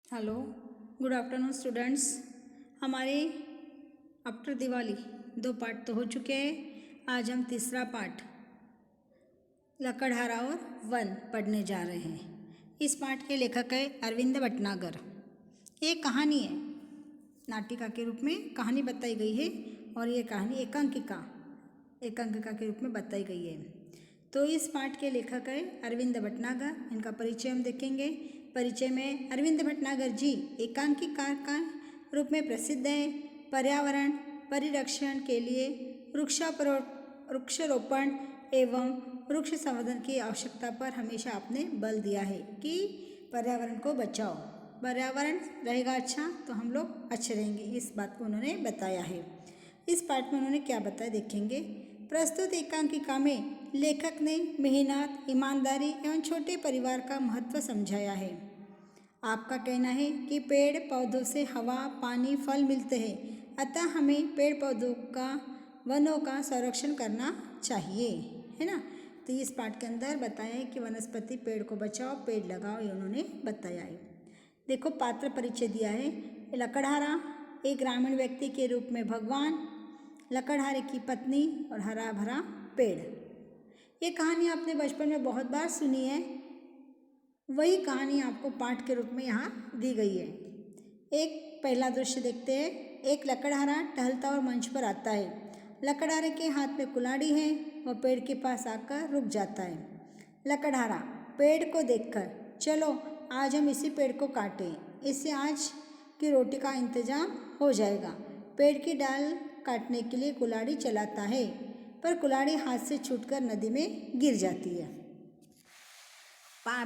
Hello, good afternoon students. हमारे after Diwali 2 part तो हो चुके हैं। आज हम तीसरा पार्ट लकड़हारा और वन पढ़ने जा रहे हैं। इस पार्ट के लेखक है अरविंद भटनागर। ये कहानी है, नाटिका के रूप में कहानी बताई गई है और ये कहानी एकांकिका के रूप में बताई गई है। तो इस पाठ के लेखक है अरविंद भटनागर। इनका परिचय हम देखेंगे। परिचय में अरविंद भटनागर जी एकांकिका का रूप में प्रसिद्ध हैं। पर्यावरण परिरक्षण के लिए वृक्षारोपण एवं वृक्ष संवर्धन की आवश्यकता पर हमेशा आपने बल दिया है कि पर्यावरण को बचाओ। पर्यावरण रहेगा अच्छा तो हम लोग अच्छे रहेंगे, इस बात को उन्होंने बताया है। इस पाठ में उन्होंने क्या बताया देखेंगे। प्रस्तुत एकांकिका में लेखक ने मेहनत, ईमानदारी एवं छोटे परिवार का महत्व समझाया है। आपका कहना है कि पेड़ पौधों से हवा, पानी, फल मिलते हैं, अतः हमें पेड़ पौधों का, वनों का संरक्षण करना चाहिए, है ना। तो इस पाठ के अंदर बताया है कि वनस्पति पेड़ को बचाओ, पेड़ लगाओ, ये उन्होंने बताया है। देखो, पात्र परिचय दिया है। लकड़हारा एक ग्रामीण व्यक्ति के रूप में भगवान, लकड़हारे की पत्नी और हरा भरा पेड़। ये कहानी आपने बचपन में बहुत बार सुनी है। वही कहानी आपको पाठ के रूप में यहाँ दी गई है। एक पहला दृश्य देखते हैं। एक लकड़हारा टहलता और मंच पर आता है। लकड़हारे के हाथ में कुल्हाड़ी है। वह पेड़ के पास आकर रुक जाता है। लकड़हारा पेड़ को देखकर, चलो आज हम इसी पेड़ को काटें, इससे आज की रोटी का इंतजाम हो जाएगा। पेड़ की डाल काटने के लिए कुल्हाड़ी चलाता है, पर कुल्हाड़ी हाथ से छूटकर नदी में गिर जाती है।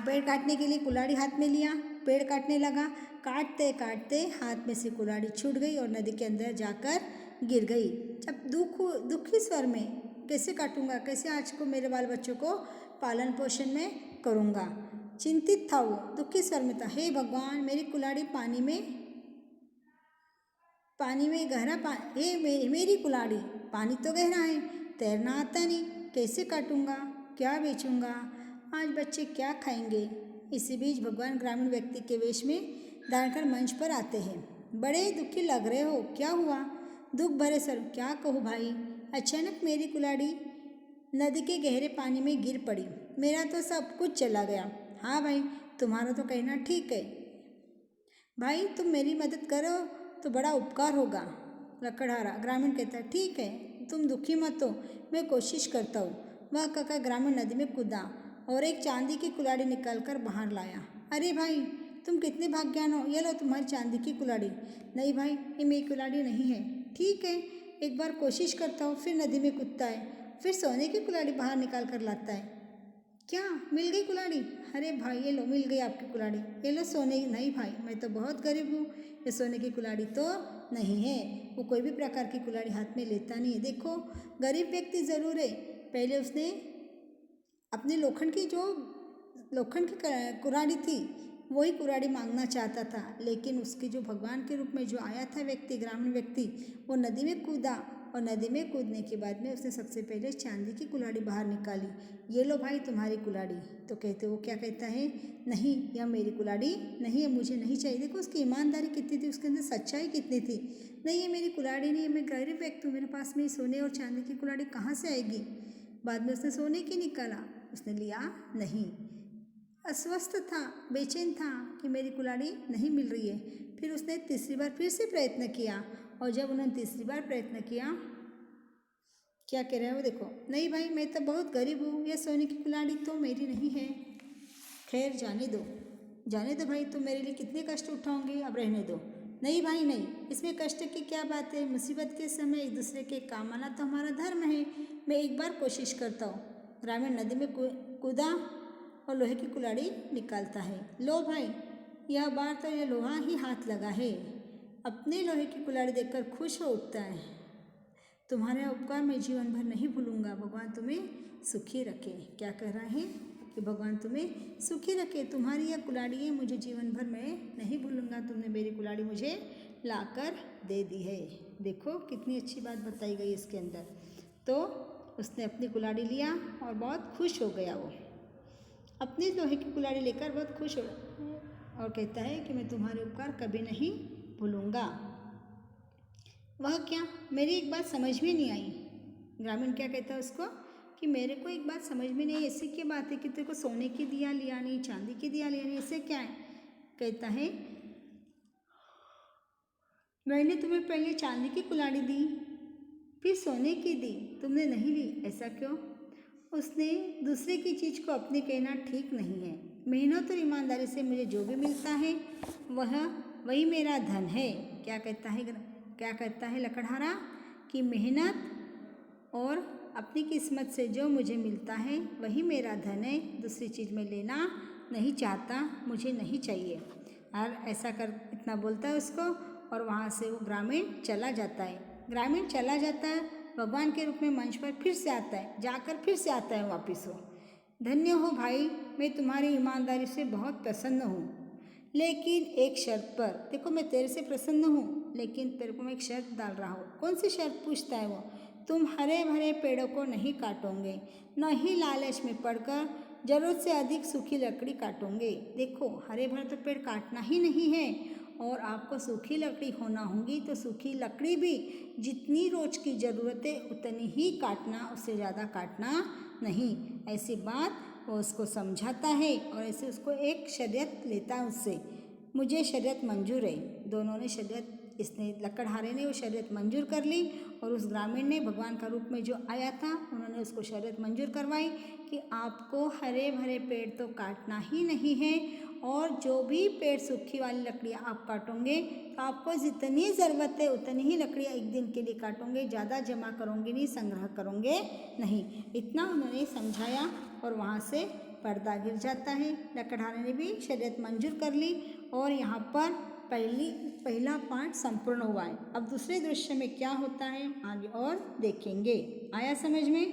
पेड़ काटने के लिए कुल्हाड़ी हाथ में लिया, पेड़ काटने लगा। काटते काटते हाथ में से कुल्हाड़ी छूट गई और नदी के अंदर जाकर गिर गई। जब दुखी स्वर में, कैसे काटूंगा, कैसे आज को मेरे बाल बच्चों को पालन पोषण में करूँगा, चिंतित था वो, दुखी स्वर में था। हे भगवान, मेरी कुल्हाड़ी पानी में गहरा मेरी कुल्हाड़ी, पानी तो गहरा है, तैरना आता नहीं, कैसे काटूंगा, क्या बेचूंगा, आज बच्चे क्या खाएंगे। इसी बीच भगवान ग्रामीण व्यक्ति के वेश में धारण मंच पर आते हैं। बड़े दुखी लग रहे हो, क्या हुआ। दुख भरे सर, क्या कहूँ भाई, अचानक मेरी कुल्हाड़ी नदी के गहरे पानी में गिर पड़ी, मेरा तो सब कुछ चला गया। हाँ भाई, तुम्हारा तो कहना ठीक है भाई, तुम मेरी मदद करो तो बड़ा उपकार होगा। लकड़हारा ग्रामीण कहता है, ठीक है, तुम दुखी मत हो, मैं कोशिश करता हूँ। वह कहकर ग्रामीण नदी में कूदा और एक चांदी की कुल्हाड़ी निकालकर बाहर लाया। अरे भाई, तुम कितने भाग्यवान हो, ये लो तुम्हारी चांदी की कुल्हाड़ी। नहीं भाई, ये मेरी कुल्हाड़ी नहीं है। ठीक है, एक बार कोशिश करता हूँ। फिर नदी में कूदता है, फिर सोने की कुल्हाड़ी बाहर निकाल कर लाता है। क्या मिल गई कुल्हाड़ी? अरे भाई, ये लो, मिल गई आपकी कुल्हाड़ी, ये लो सोने की। नहीं भाई, मैं तो बहुत गरीब हूँ, ये सोने की कुल्हाड़ी तो नहीं है। वो कोई भी प्रकार की कुल्हाड़ी हाथ में लेता नहीं है। देखो, गरीब व्यक्ति ज़रूर है, पहले उसने अपने लोखंड की कुल्हाड़ी थी, वही कुल्हाड़ी मांगना चाहता था, लेकिन उसके जो भगवान के रूप में जो आया था व्यक्ति, ग्रामीण व्यक्ति, वो नदी में कूदा और नदी में कूदने के बाद में उसने सबसे पहले चांदी की कुल्हाड़ी बाहर निकाली। ये लो भाई तुम्हारी कुल्हाड़ी। तो कहते, वो क्या कहता है, नहीं, यह मेरी कुल्हाड़ी नहीं है, मुझे नहीं चाहिए। देखो उसकी ईमानदारी कितनी थी, उसके अंदर सच्चाई कितनी थी। नहीं, ये मेरी कुल्हाड़ी नहीं है, मैं गरीब व्यक्ति हूँ, मेरे पास में सोने और चांदी की कुल्हाड़ी कहाँ से आएगी। बाद में उसने सोने की निकाला, उसने लिया नहीं। अस्वस्थ था, बेचैन था कि मेरी कुल्हाड़ी नहीं मिल रही है। फिर उसने तीसरी बार फिर से प्रयत्न किया, और जब उन्होंने तीसरी बार प्रयत्न किया, क्या कह रहे हैं वो देखो, नहीं भाई, मैं तो बहुत गरीब हूँ, यह सोने की कुल्हाड़ी तो मेरी नहीं है। खैर, जाने दो भाई, तुम मेरे लिए कितने कष्ट उठाओगे, अब रहने दो। नहीं भाई नहीं, इसमें कष्ट की क्या बात है, मुसीबत के समय एक दूसरे के काम आना तो हमारा धर्म है। मैं एक बार कोशिश करता हूँ। ग्रामीण नदी में कूदा और लोहे की कुल्हाड़ी निकालता है। लो भाई, यह बार तो यह लोहा ही हाथ लगा है। अपने लोहे की कुल्हाड़ी देखकर खुश हो उठता है। तुम्हारे उपकार मैं जीवन भर नहीं भूलूंगा, भगवान तुम्हें सुखी रखे। क्या कह रहा है कि भगवान तुम्हें सुखी रखे, तुम्हारी यह कुल्हाड़ी है, मुझे जीवन भर मैं नहीं भूलूंगा, तुमने मेरी कुल्हाड़ी मुझे लाकर दे दी है। देखो कितनी अच्छी बात बताई गई इसके अंदर। तो उसने अपनी कुल्हाड़ी लिया और बहुत खुश हो गया। वो अपनी लोहे की कुल्हाड़ी लेकर बहुत खुश हो और कहता है कि मैं तुम्हारे उपकार कभी नहीं भूलूंगा। वह क्या, मेरी एक बात समझ में नहीं आई। ग्रामीण क्या कहता है उसको कि मेरे को एक बात समझ में नहीं आई, ऐसी क्या बात है कि तेरे को सोने की दिया लिया नहीं, चांदी की दिया लिया नहीं, ऐसे क्या है। कहता है मैंने तुम्हें पहले चांदी की कुल्हाड़ी दी, फिर सोने की दी, तुमने नहीं ली, ऐसा क्यों। उसने दूसरे की चीज़ को अपनी कहना ठीक नहीं है। मेहनत और ईमानदारी से मुझे जो भी मिलता है वही मेरा धन है। क्या कहता है लकड़हारा कि मेहनत और अपनी किस्मत से जो मुझे मिलता है वही मेरा धन है, दूसरी चीज़ में लेना नहीं चाहता, मुझे नहीं चाहिए। और ऐसा कर इतना बोलता है उसको और वहाँ से वो ग्रामीण चला जाता है। ग्रामीण चला जाता है, भगवान के रूप में मंच पर फिर से आता है, जाकर फिर से आता है वापस वो। धन्य हो भाई, मैं तुम्हारी ईमानदारी से बहुत प्रसन्न हूँ, लेकिन एक शर्त पर। देखो मैं तेरे से प्रसन्न हूँ, लेकिन तेरे को मैं एक शर्त डाल रहा हूँ। कौन सी शर्त पूछता है वो। तुम हरे भरे पेड़ों को नहीं काटोगे, न ही लालच में पड़कर जरूरत से अधिक सूखी लकड़ी काटोगे। देखो हरे भरे तो पेड़ काटना ही नहीं है, और आपको सूखी लकड़ी होना होगी तो सूखी लकड़ी भी जितनी रोज की ज़रूरत है उतनी ही काटना, उससे ज़्यादा काटना नहीं। ऐसी बात वो उसको समझाता है और ऐसे उसको एक शर्त लेता है उससे। मुझे शर्त मंजूर है। दोनों ने शर्त, इसने लकड़हारे ने वो शर्त मंजूर कर ली और उस ग्रामीण ने भगवान का रूप में जो आया था उन्होंने उसको शर्त मंजूर करवाई कि आपको हरे भरे पेड़ तो काटना ही नहीं है, और जो भी पेड़ सूखी वाली लकड़ियाँ आप काटोगे तो आपको जितनी ज़रूरत है उतनी ही लकड़ियाँ एक दिन के लिए काटोगे, ज़्यादा जमा करोगे नहीं, संग्रह करोगे नहीं। इतना उन्होंने समझाया और वहाँ से पर्दा गिर जाता है। लकड़हारे ने भी शर्त मंजूर कर ली और यहाँ पर पहला पार्ट संपूर्ण हुआ है। अब दूसरे दृश्य में क्या होता है आगे और देखेंगे। आया समझ में।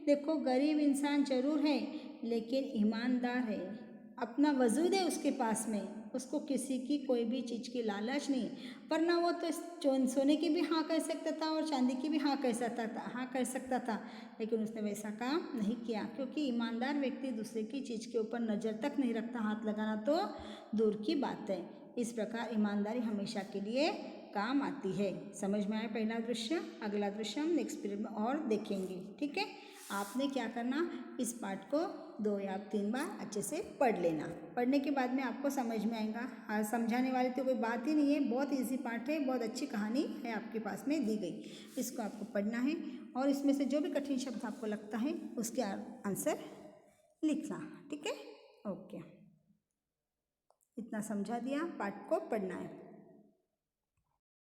देखो गरीब इंसान जरूर है लेकिन ईमानदार है, अपना वजूद है उसके पास में, उसको किसी की कोई भी चीज़ की लालच नहीं। पर ना वो तो सोने की भी हाँ कह सकता था और चांदी की भी हाँ कह सकता था, लेकिन उसने वैसा काम नहीं किया, क्योंकि ईमानदार व्यक्ति दूसरे की चीज़ के ऊपर नज़र तक नहीं रखता, हाथ लगाना तो दूर की बात है। इस प्रकार ईमानदारी हमेशा के लिए काम आती है। समझ में आया पहला दृश्य। अगला दृश्य हम नेक्स्ट पीरियड में और देखेंगे। ठीक है, आपने क्या करना, इस पाठ को 2 या 3 बार अच्छे से पढ़ लेना। पढ़ने के बाद में आपको समझ में आएगा। हाँ, समझाने वाली तो कोई बात ही नहीं है, बहुत इजी पाठ है, बहुत अच्छी कहानी है आपके पास में दी गई। इसको आपको पढ़ना है और इसमें से जो भी कठिन शब्द आपको लगता है उसके आंसर लिखना। ठीक है, ओके। इतना समझा दिया, पाठ को पढ़ना है।